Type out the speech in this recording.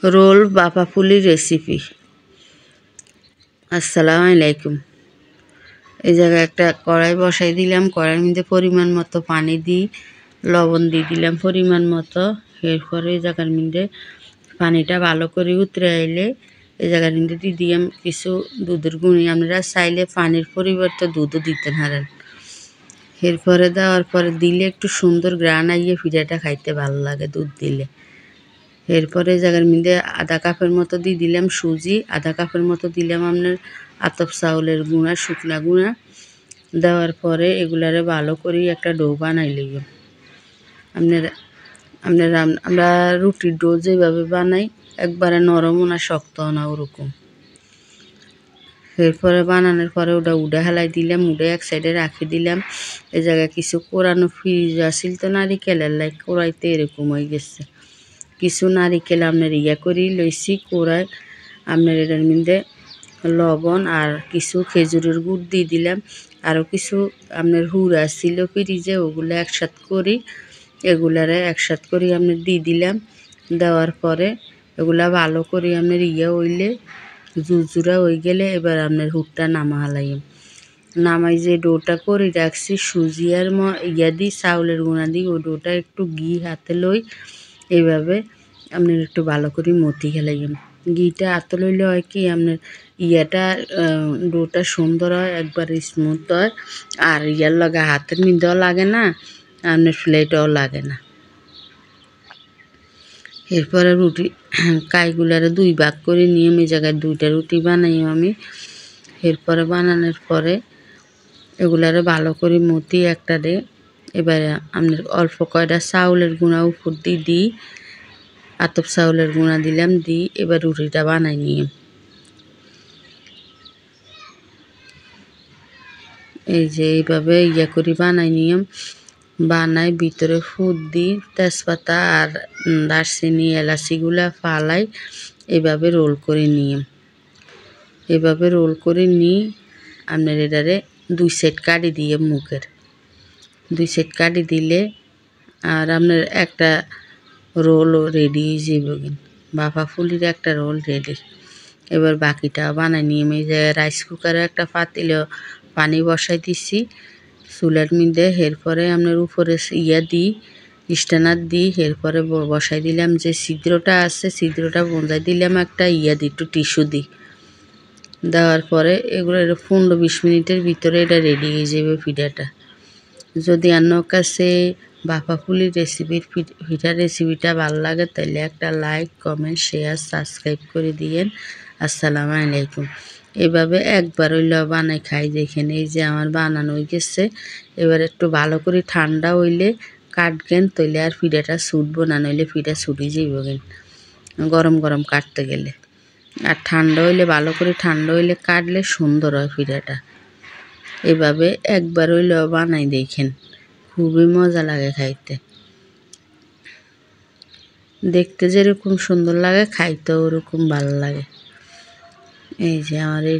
Role বাফা ফুলি recipe. আসসালামু আলাইকুম। এই জায়গায় একটা কড়াই বসাই দিলাম। কড়াইয়ের মধ্যে পরিমাণ মতো পানি দিই, লবণ দিয়ে দিলাম পরিমাণ মতো। এরপরে এই জায়গার মধ্যে পানিটা ভালো করে উতরে আইলে এই জায়গার মধ্যে দিয়ে দিলাম কিছু দুধের গুঁড়ি। আপনারা চাইলে পানির পরিবর্তে দুধও দিতে পারেন। এরপরে দেওয়ার পরে দিলে একটু সুন্দর গ্রান আইয়ে পিঠাটা খাইতে ভালো লাগে দুধ দিলে। এরপরে জায়গার মধ্যে আধা কাপের মতো দিয়ে দিলাম সুজি, আধা কাপের মতো দিলাম আপনার আতপ চাউলের গুঁড়া, শুকনা গুঁড়া। দেওয়ার পরে এগুলারে ভালো করে একটা ডো বানাই লইব। আমরা রুটির ডো যেভাবে বানাই, একবারে নরমও না শক্তও না, ওরকম। এরপরে বানানোর পরে ওটা উডে হেলাই দিলাম, উডে এক সাইডে রাখি দিলাম। এই জায়গায় কিছু কোরানো ফ্রিজ আসিল তো নারিকেলের লাই কোরাইতে এরকম হয়ে গেছে। কিছু নারিকেল আপনার করি লইছি কোড়ায়। আপনার এটার মধ্যে লবণ আর কিছু খেজুরের গুড় দিয়ে দিলাম। আরও কিছু আপনার হুড়া ছিল ফ্রিজে, ওগুলো একসাথ করি আপনার দিয়ে দিলাম। দেওয়ার পরে এগুলা ভালো করে আপনার হইলে জুরজুরা হয়ে গেলে এবার আপনার হুড়টা নামা হালাইম। নামাই যে ডোটা করে রাখছি সুজি আর দিই চাউলের গুঁড়া দিই, ওই ডোটা একটু ঘি হাতে লই এইভাবে আপনার একটু ভালো করে মতি খেলাইম। ঘিটা হাতে লইলে হয় কি আপনার ডোটা সুন্দর হয়, একবার স্মুথ হয়। আর লগে হাতের মধ্যেও লাগে না, আপনার ফ্লেটও লাগে না। এরপরে রুটি কাইগুলারে 2 ভাগ করে নিয়ে এই জায়গায় 2টা রুটি বানাই আমি। এরপরে বানানোর পরে এগুলারে ভালো করে মতি একটা দে। এবারে আপনার অল্প কয়টা চাউলের গুঁড়া উপর দিয়ে দিই, আতপ চাউলের গুঁড়া দিলাম, দিই এবার রুটিটা বানাই নিয়ে এই যে এইভাবে করে বানাই নিয়ম। বানাই ভিতরে ফুট দিই, তেজপাতা আর দারচিনি এলাচিগুলা ফালাই এইভাবে রোল করে নিয়ম। এভাবে রোল করে নিই আপনার এটারে 2 সাইড কাটি দিয়ে মুখের 2 সাইড কাটি দিলে আর আপনার একটা রোলও রেডি হয়ে যাবে। বাফা ফুলির একটা রোল রেডি। এবার বাকিটাও বানাই নিয়ে এই যে রাইস কুকারে একটা পাতিলে পানি বসাই দিছি চুলার মধ্যে। এরপরে আপনার উপরে দিই স্ট্যান্ডার দিই। এরপরে বসাই দিলাম যে ছিদ্রটা আছে, ছিদ্রটা বসাই দিলাম একটা দিই, একটু টিস্যু দিই। দেওয়ার পরে এগুলো 15-20 মিনিটের ভিতরে এটা রেডি হয়ে যাবে পিঠাটা। যদি আপনার কাছে বাফা ফুলির পিঠার রেসিপিটা ভালো লাগে তাহলে একটা লাইক, কমেন্ট, শেয়ার, সাবস্ক্রাইব করে দিয়েন। আসসালামু আলাইকুম। এভাবে একবার হইলেও বানাই খাই দেখেন। এই যে আমার বানানো হয়ে গেছে। এবার একটু ভালো করে ঠান্ডা হইলে কাটবেন, তৈলে আর পিঠাটা ছুটবো না, নইলে পিঠা ছুটি যাইব গরম গরম কাটতে গেলে। আর ঠান্ডা হইলে ভালো করে ঠান্ডা হইলে কাটলে সুন্দর হয় পিঠাটা। এভাবে একবার হইলেও বানাই দেখেন, খুবই মজা লাগে খাইতে। দেখতে যেরকম সুন্দর লাগে খাইতেও ওরকম ভালো লাগে। এই যে আমার এই